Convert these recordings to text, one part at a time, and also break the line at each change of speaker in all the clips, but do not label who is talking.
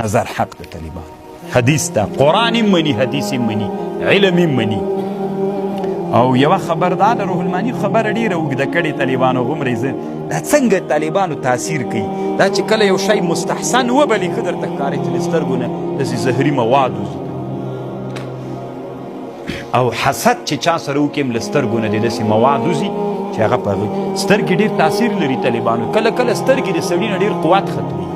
نظر حق د طالبان حدیث ته قرآن هم مني حدیث هم مني علم هم مني او یوه خبر دا د روح الماني خبره ډېره اوږده کړې طالبانو غومرې زه دا څنګه طالبانو تاثیر کوي دا چې کله یو شی مستحسن وبلي ښه درته ښکاري چې له سترګو نه داسې زهري مواد وځي او حسد چې چا سره وکړي له سترګو نه د داسې مواد وځي چې هغه په هغې سترګې ډېر تاثیر لري طالبانو کله کله سترګې د سړي نه ډېر قوت ختموي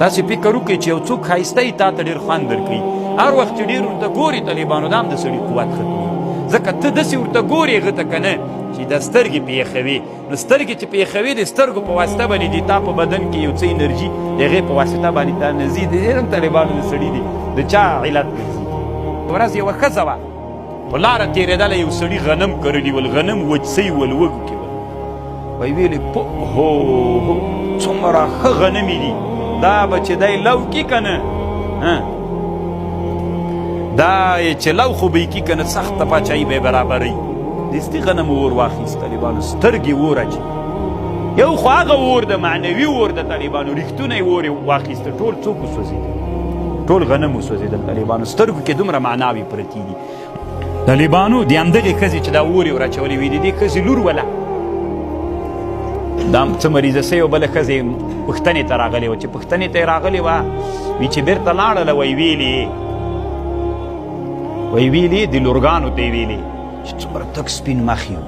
تاسې فکر وکړئ چې یو څوک ښایسته یي تا ته ډېر خوند درکوي هر وخت چې ډېر ورته ګورې طالبانو دا هم د سړي قوت ختموي ځکه ته داسې ورته ګورې هغه ته که نه چې دا سترګې پېښوي نو سترګې چې پېښوي د سترګو په واسطه باندې دي تا په بدن کې یو څه انرژي د هغې په واسطه باندې تا نه ځي د هم طالبانو د سړي دي د چا علت ګرځي ورځ یوه ښځه وه په لاره تېرېدله یو سړي غنم کرلي ول غنم وچ سوي ول وږو کې ول وایي ویلې هو څومره ښه غنمې دي دا به چې دی لو کي که نه دا یې چې لو خو به یې کي که نه سخته پاچاهي به یې برابروي دستي غنم اور واخیست طالبانو سترګې اور اچي یو خو هغه اور د معنوي اور د طالبانو ریښتونی اور یې واخیسته ټول څوک وسوځېدل ټول غنم وسوځېدل طالبانو سترګو کې دومره معناوې پرتې دي طالبانو د همدغې ښځې چې دا اور یې ور اچولې وي د دې ښځې لور وله دا څه مریضه سوې وه بله ښځې پوښتنې ته راغلې وه چې پوښتنې ته یې راغلې وه وي چې بېرته لاړله وی ویلې د لورګانو ته یې ویلې چې څومره تک سپین مخ یو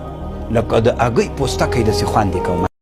لکه د هګۍ پوستکی داسې خوند یې کوم